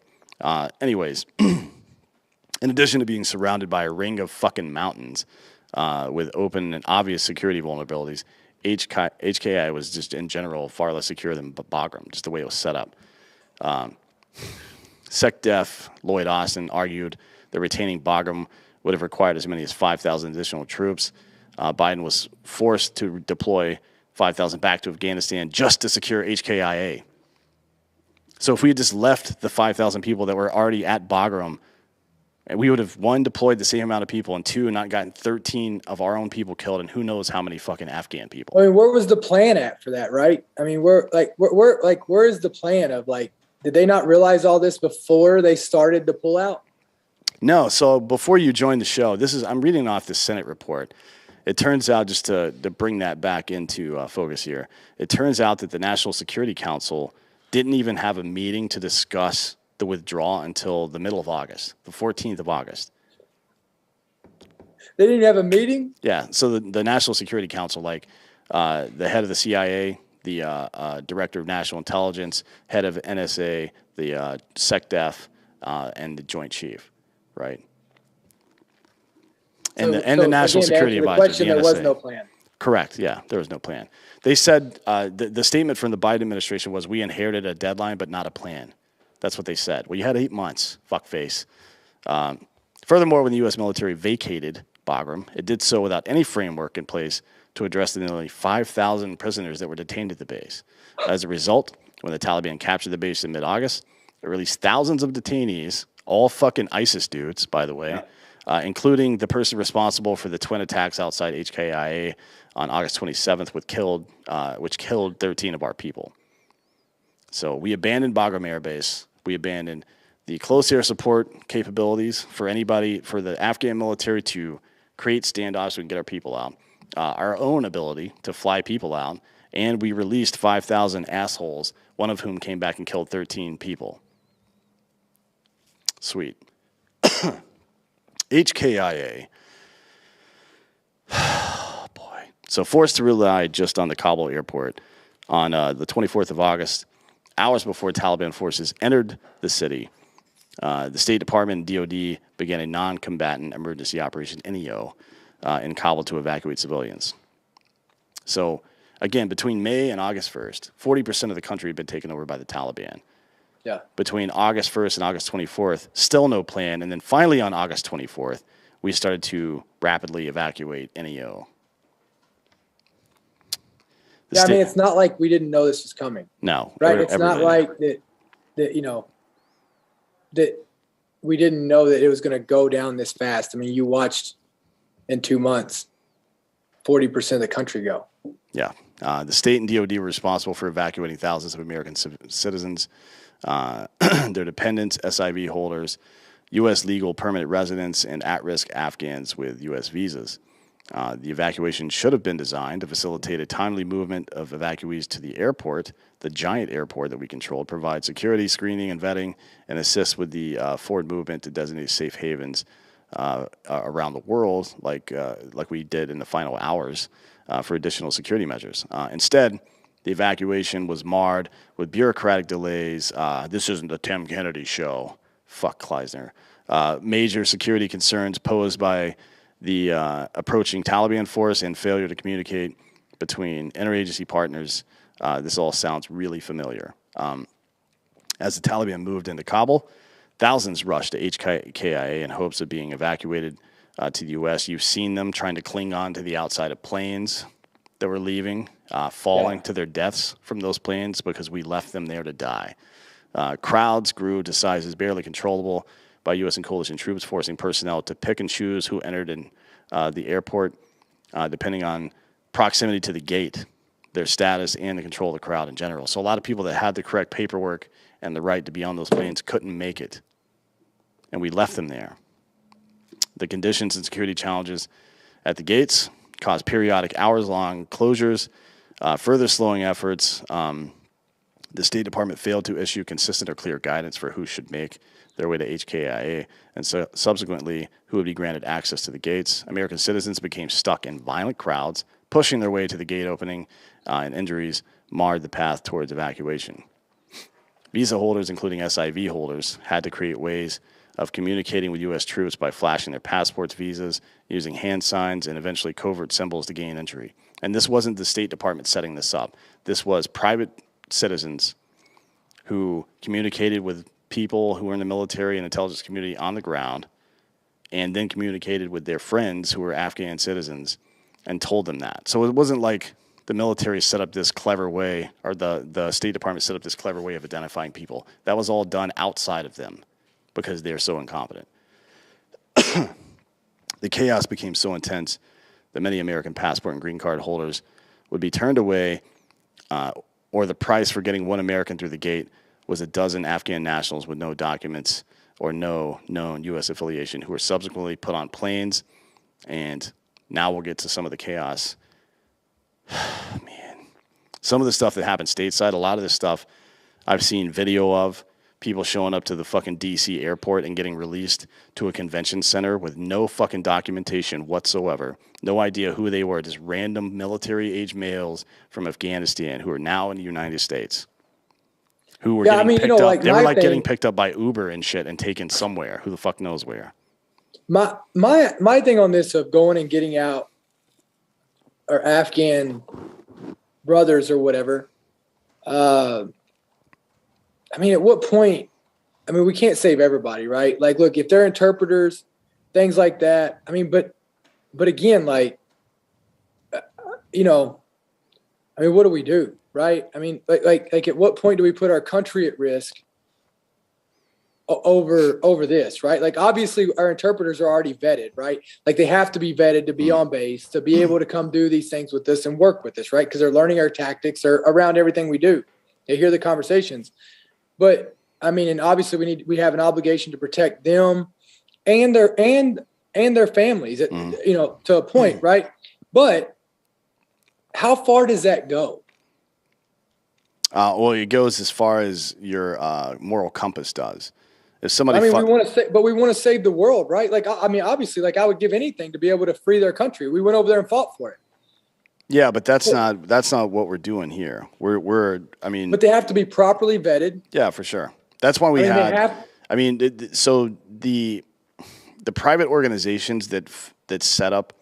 Anyways, in addition to being surrounded by a ring of fucking mountains with open and obvious security vulnerabilities, HKI was just in general far less secure than Bagram, just the way it was set up. SecDef Lloyd Austin argued that retaining Bagram would have required as many as 5,000 additional troops. Biden was forced to deploy 5,000 back to Afghanistan just to secure HKIA. So if we had just left the 5,000 people that were already at Bagram, we would have, one, deployed the same amount of people, and two, not gotten 13 of our own people killed, and who knows how many fucking Afghan people. I mean, where was the plan at for that, right? I mean, where is the plan of, like, did they not realize all this before they started to pull out? No. So before you joined the show, I'm reading off the Senate report. It turns out, just to bring that back into focus here, it turns out that the National Security Council didn't even have a meeting to discuss the withdrawal until the middle of August, the 14th of August. They didn't have a meeting? Yeah, so the National Security Council, like the head of the CIA, the Director of National Intelligence, head of NSA, the SecDef, and the Joint Chief, right? And the National Security Advisor, the NSA. There was no plan. Correct, yeah, there was no plan. They said, the statement from the Biden administration was, we inherited a deadline but not a plan. That's what they said. Well, you had 8 months, fuckface. Furthermore, when the U.S. military vacated Bagram, it did so without any framework in place to address the nearly 5,000 prisoners that were detained at the base. As a result, when the Taliban captured the base in mid-August, it released thousands of detainees, all fucking ISIS dudes, by the way, including the person responsible for the twin attacks outside HKIA on August 27th, which killed 13 of our people. So we abandoned Bagram Air Base. We abandoned the close air support capabilities for the Afghan military to create standoffs so we can get our people out, our own ability to fly people out, and we released 5,000 assholes, one of whom came back and killed 13 people. Sweet. HKIA. Oh, boy. So forced to rely just on the Kabul airport on the 24th of August, hours before Taliban forces entered the city, the State Department and DOD began a non-combatant emergency operation, NEO, in Kabul to evacuate civilians. So, again, between May and August 1st, 40% of the country had been taken over by the Taliban. Yeah. Between August 1st and August 24th, still no plan. And then finally on August 24th, we started to rapidly evacuate NEO. Yeah, I mean, it's not like we didn't know this was coming. No. Right? It's not like that, that we didn't know that it was going to go down this fast. I mean, you watched in 2 months, 40% of the country go. Yeah. The state and DOD were responsible for evacuating thousands of American citizens, their dependents, SIV holders, U.S. legal permanent residents, and at-risk Afghans with U.S. visas. The evacuation should have been designed to facilitate a timely movement of evacuees to the airport, the giant airport that we controlled, provide security, screening, and vetting, and assist with the forward movement to designate safe havens around the world, like we did in the final hours for additional security measures. Instead, the evacuation was marred with bureaucratic delays. This isn't the Tim Kennedy show. Fuck Kleisner. Major security concerns posed by the approaching Taliban force and failure to communicate between interagency partners. This all sounds really familiar. As the Taliban moved into Kabul, thousands rushed to HKIA in hopes of being evacuated to the U.S. You've seen them trying to cling on to the outside of planes that were leaving, falling to their deaths from those planes because we left them there to die. Crowds grew to sizes barely controllable by U.S. and coalition troops, forcing personnel to pick and choose who entered in the airport, depending on proximity to the gate, their status, and the control of the crowd in general. So a lot of people that had the correct paperwork and the right to be on those planes couldn't make it, and we left them there. The conditions and security challenges at the gates caused periodic hours-long closures, further slowing efforts. The State Department failed to issue consistent or clear guidance for who should make their way to HKIA, and so subsequently who would be granted access to the gates. American citizens became stuck in violent crowds, pushing their way to the gate opening, and injuries marred the path towards evacuation. Visa holders, including SIV holders, had to create ways of communicating with U.S. troops by flashing their passports, visas, using hand signs, and eventually covert symbols to gain entry. And this wasn't the State Department setting this up. This was private citizens who communicated with people who were in the military and intelligence community on the ground, and then communicated with their friends who were Afghan citizens and told them that. So it wasn't like the military set up this clever way, or the State Department set up this clever way of identifying people. That was all done outside of them because they're so incompetent. The chaos became so intense that many American passport and green card holders would be turned away, or the price for getting one American through the gate was a dozen Afghan nationals with no documents or no known U.S. affiliation who were subsequently put on planes. And now we'll get to some of the chaos. Man, some of the stuff that happened stateside, a lot of this stuff I've seen video of, people showing up to the fucking D.C. airport and getting released to a convention center with no fucking documentation whatsoever. No idea who they were, just random military-age males from Afghanistan who are now in the United States. Who were getting picked up. They were getting picked up by Uber and shit and taken somewhere. Who the fuck knows where? My thing on this of going and getting out our Afghan brothers or whatever, I mean, at what point? I mean, we can't save everybody, right? Like, look, if they're interpreters, things like that. I mean, but again, like, I mean, what do we do, right? I mean, like, at what point do we put our country at risk over this, right? Like, obviously, our interpreters are already vetted, right? Like, they have to be vetted to be on base, to be able to come do these things with us and work with us, right? Because they're learning our tactics or around everything we do. They hear the conversations. But I mean, and obviously we have an obligation to protect them and their families, to a point, right? But how far does that go? Well, it goes as far as your moral compass does. If somebody, we want to save the world, right? Like, I mean, obviously, like, I would give anything to be able to free their country. We went over there and fought for it. Yeah, but that's not what we're doing here. But they have to be properly vetted. Yeah, for sure. That's why so the private organizations that set up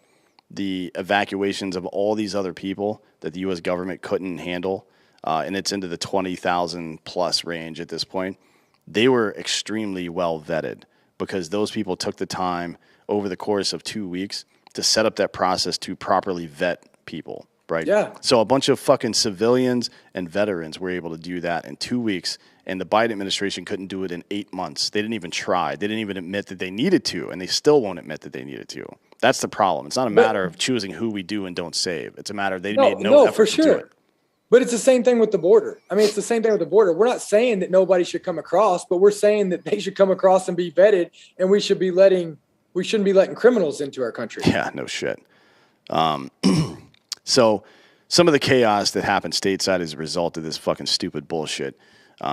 the evacuations of all these other people that the U.S. government couldn't handle, and it's into the 20,000 plus range at this point. They were extremely well vetted because those people took the time over the course of 2 weeks to set up that process to properly vet people, right? Yeah. So a bunch of fucking civilians and veterans were able to do that in 2 weeks, and the Biden administration couldn't do it in 8 months. They didn't even try. They didn't even admit that they needed to, and they still won't admit that they needed to. That's the problem. It's not a matter of choosing who we do and don't save. It's a matter of they made no effort to do it. But it's the same thing with the border. I mean, it's the same thing with the border. We're not saying that nobody should come across, but we're saying that they should come across and be vetted, and we shouldn't be letting criminals into our country. Yeah, no shit. So some of the chaos that happened stateside as a result of this fucking stupid bullshit.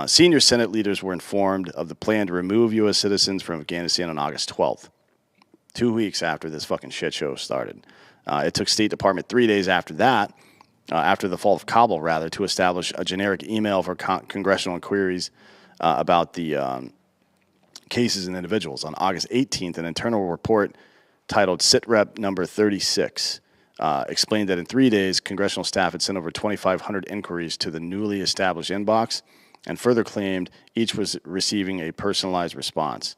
Senior Senate leaders were informed of the plan to remove U.S. citizens from Afghanistan on August 12th, 2 weeks after this fucking shit show started. It took State Department 3 days after that, after the fall of Kabul, rather, to establish a generic email for congressional inquiries about the cases and individuals. On August 18th, an internal report titled SITREP number 36 explained that in 3 days, congressional staff had sent over 2,500 inquiries to the newly established inbox and further claimed each was receiving a personalized response.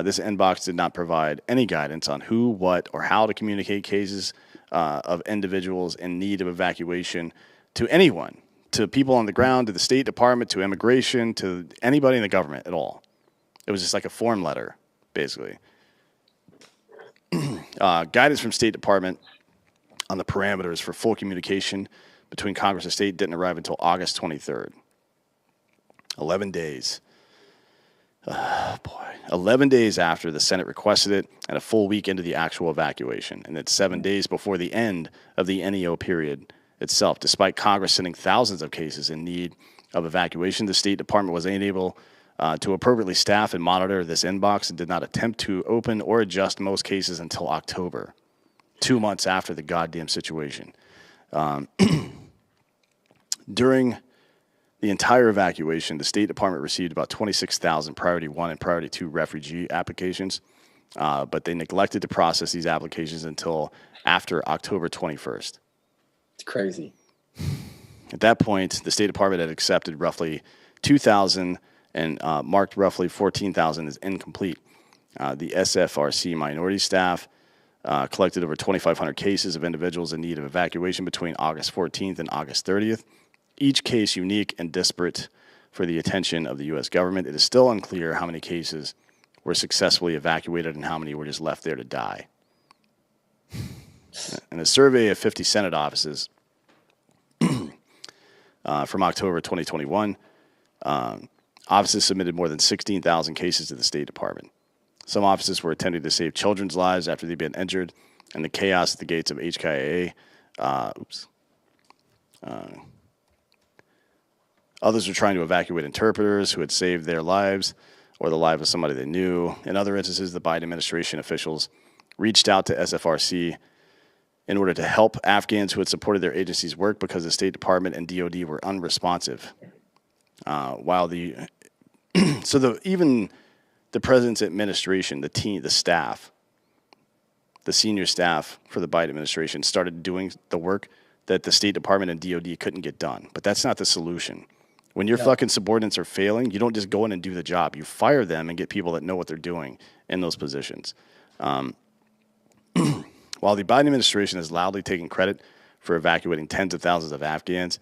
This inbox did not provide any guidance on who, what, or how to communicate cases of individuals in need of evacuation to anyone, to people on the ground, to the State Department, to immigration, to anybody in the government at all. It was just like a form letter, basically. Guidance from State Department on the parameters for full communication between Congress and State didn't arrive until August 23rd. 11 days. 11 days after the Senate requested it and a full week into the actual evacuation. And it's 7 days before the end of the NEO period itself. Despite Congress sending thousands of cases in need of evacuation, the State Department was unable to appropriately staff and monitor this inbox and did not attempt to open or adjust most cases until October, 2 months after the goddamn situation. During the entire evacuation, the State Department received about 26,000 Priority 1 and Priority 2 refugee applications, but they neglected to process these applications until after October 21st. It's crazy. At that point, the State Department had accepted roughly 2,000 and marked roughly 14,000 as incomplete. The SFRC minority staff collected over 2,500 cases of individuals in need of evacuation between August 14th and August 30th. Each case unique and disparate for the attention of the U.S. government. It is still unclear how many cases were successfully evacuated and how many were just left there to die. In a survey of 50 Senate offices from October 2021, offices submitted more than 16,000 cases to the State Department. Some offices were attempting to save children's lives after they'd been injured, and the chaos at the gates of HKIA. Others were trying to evacuate interpreters who had saved their lives or the life of somebody they knew. In other instances, the Biden administration officials reached out to SFRC in order to help Afghans who had supported their agency's work because the State Department and DOD were unresponsive. Even the president's administration, the team, the staff, the senior staff for the Biden administration started doing the work that the State Department and DOD couldn't get done. But that's not the solution. When your fucking subordinates are failing, you don't just go in and do the job. You fire them and get people that know what they're doing in those positions. While the Biden administration is loudly taking credit for evacuating tens of thousands of Afghans,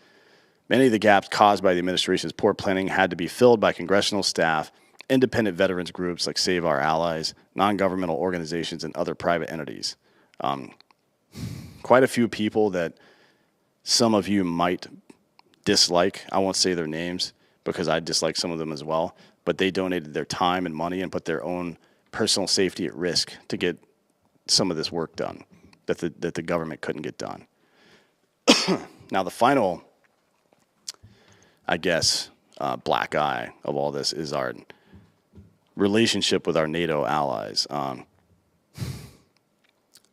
many of the gaps caused by the administration's poor planning had to be filled by congressional staff, independent veterans groups like Save Our Allies, non-governmental organizations, and other private entities. Quite a few people that some of you might dislike. I won't say their names because I dislike some of them as well, but they donated their time and money and put their own personal safety at risk to get some of this work done that the government couldn't get done. Now, the final, I guess, black eye of all this is our relationship with our NATO allies.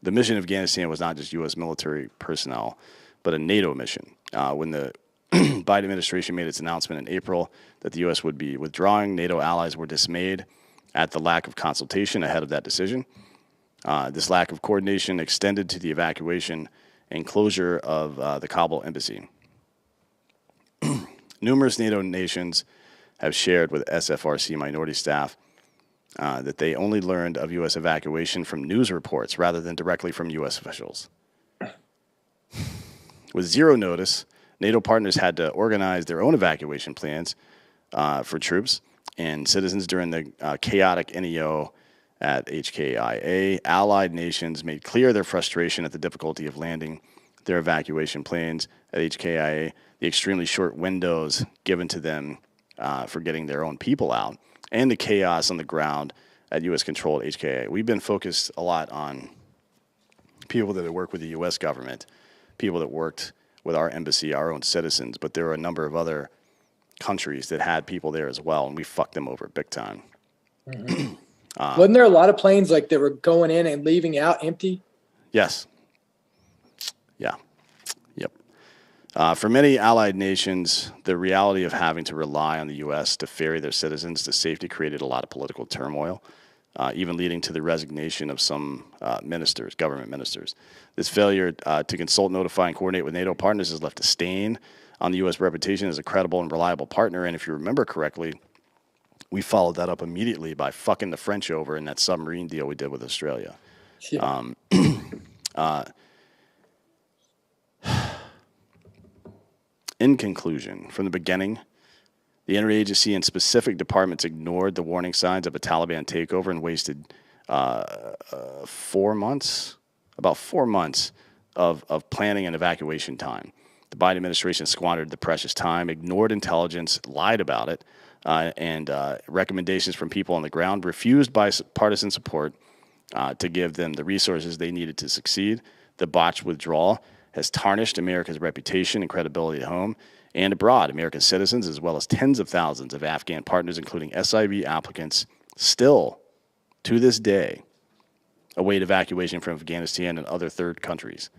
The mission in Afghanistan was not just U.S. military personnel, but a NATO mission. When the Biden administration made its announcement in April that the U.S. would be withdrawing, NATO allies were dismayed at the lack of consultation ahead of that decision. This lack of coordination extended to the evacuation and closure of the Kabul embassy. Numerous NATO nations have shared with SFRC minority staff that they only learned of U.S. evacuation from news reports rather than directly from U.S. officials. With zero notice, NATO partners had to organize their own evacuation plans for troops and citizens during the chaotic NEO at HKIA. Allied nations made clear their frustration at the difficulty of landing their evacuation plans at HKIA, the extremely short windows given to them for getting their own people out, and the chaos on the ground at U.S.-controlled HKIA. We've been focused a lot on people that had worked with the U.S. government, people that worked with our embassy, our own citizens, but there were a number of other countries that had people there as well, and we fucked them over big time. Wasn't there a lot of planes like that were going in and leaving out empty? Yes. Yeah. Yep. For many allied nations, the reality of having to rely on the U.S. to ferry their citizens to safety created a lot of political turmoil, even leading to the resignation of some ministers, government ministers. This failure to consult, notify, and coordinate with NATO partners has left a stain on the U.S. reputation as a credible and reliable partner. And if you remember correctly, we followed that up immediately by fucking the French over in that submarine deal we did with Australia. Yeah. In conclusion, from the beginning, the interagency and specific departments ignored the warning signs of a Taliban takeover and wasted 4 months, about 4 months of planning and evacuation time. The Biden administration squandered the precious time, ignored intelligence, lied about it, and recommendations from people on the ground, refused bipartisan support to give them the resources they needed to succeed. The botched withdrawal has tarnished America's reputation and credibility at home and abroad. American citizens, as well as tens of thousands of Afghan partners, including SIV applicants, still, to this day, await evacuation from Afghanistan and other third countries.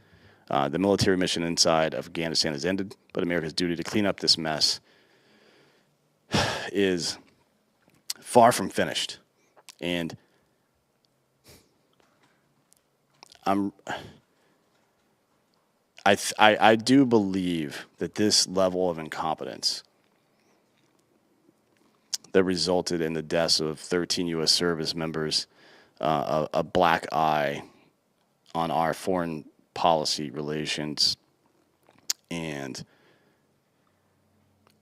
The military mission inside Afghanistan has ended, but America's duty to clean up this mess is far from finished. And I do believe that this level of incompetence that resulted in the deaths of 13 U.S. service members, a black eye on our foreign policy relations, and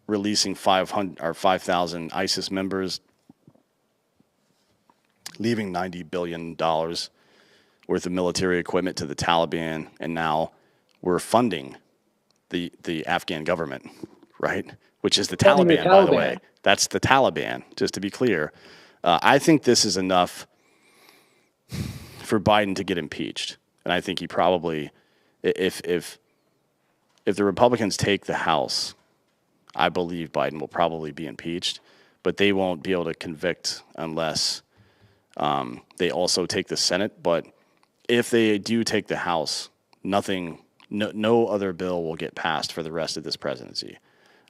releasing 5,000 ISIS members, leaving $90 billion worth of military equipment to the Taliban, and now we're funding the Afghan government, right? Which is the Taliban, by the way. That's the Taliban, just to be clear. I think this is enough for Biden to get impeached. And I think he probably, if the Republicans take the House, I believe Biden will probably be impeached. But they won't be able to convict unless they also take the Senate. But if they do take the House, no other bill will get passed for the rest of this presidency.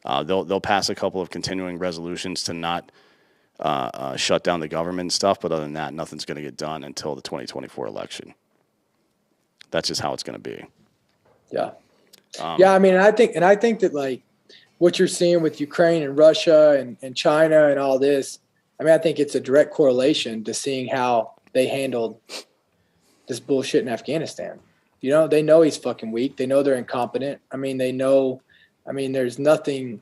They'll pass a couple of continuing resolutions to not shut down the government and stuff, but other than that, nothing's going to get done until the 2024 election. That's just how it's going to be. Yeah. I mean, I think that like what you're seeing with Ukraine and Russia and China and all this, I mean, I think it's a direct correlation to seeing how they handled this bullshit in Afghanistan. You know, they know he's fucking weak. They know they're incompetent. I mean, there's nothing.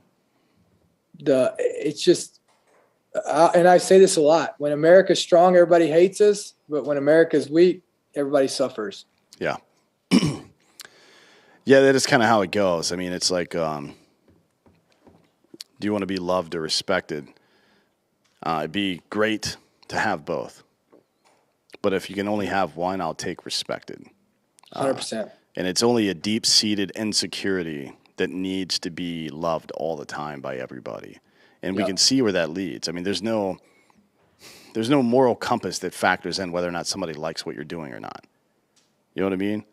It's just, and I say this a lot. When America's strong, everybody hates us. But when America's weak, everybody suffers. Yeah. Yeah, that is kind of how it goes. I mean, it's like, do you want to be loved or respected? It'd be great to have both. But if you can only have one, I'll take respected. 100%. And it's only a deep-seated insecurity that needs to be loved all the time by everybody. And we can see where that leads. I mean, there's no moral compass that factors in whether or not somebody likes what you're doing or not. You know what I mean?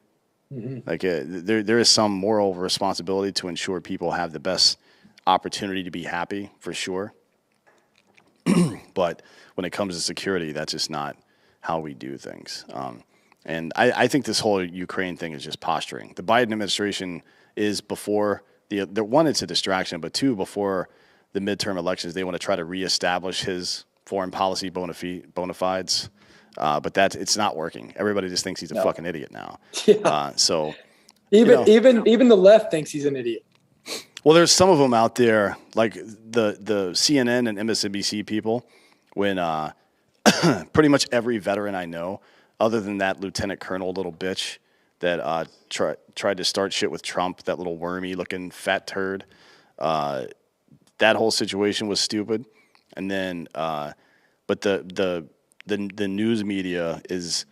Mm-hmm. Like there is some moral responsibility to ensure people have the best opportunity to be happy, for sure. But when it comes to security, that's just not how we do things. And I think this whole Ukraine thing is just posturing. The Biden administration is before one, it's a distraction, but two, before the midterm elections, they want to try to reestablish his foreign policy bona fides. But it's not working. Everybody just thinks he's a fucking idiot now. Yeah. So even the left thinks he's an idiot. Well, there's some of them out there, like the CNN and MSNBC people, when pretty much every veteran I know, other than that lieutenant colonel little bitch that tried to start shit with Trump, that little wormy-looking fat turd, that whole situation was stupid. And then, but the news media is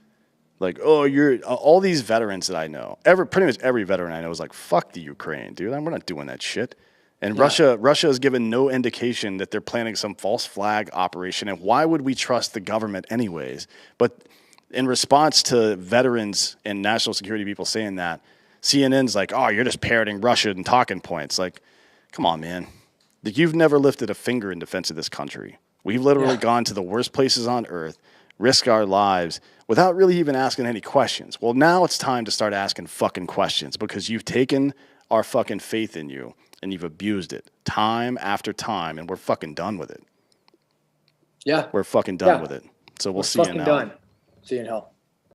Like, oh, you're all these veterans that I know. Pretty much every veteran I know is like, fuck the Ukraine, dude. We're not doing that shit. And Russia has given no indication that they're planning some false flag operation. And why would we trust the government anyways? But in response to veterans and national security people saying that, CNN's like, oh, you're just parroting Russian talking points. Like, come on, man. Like, you've never lifted a finger in defense of this country. We've literally gone to the worst places on earth, risk our lives without really even asking any questions. Well, now it's time to start asking fucking questions because you've taken our fucking faith in you and you've abused it time after time, and we're fucking done with it. Yeah. We're fucking done with it. So we'll see you fucking now. done. See you in hell.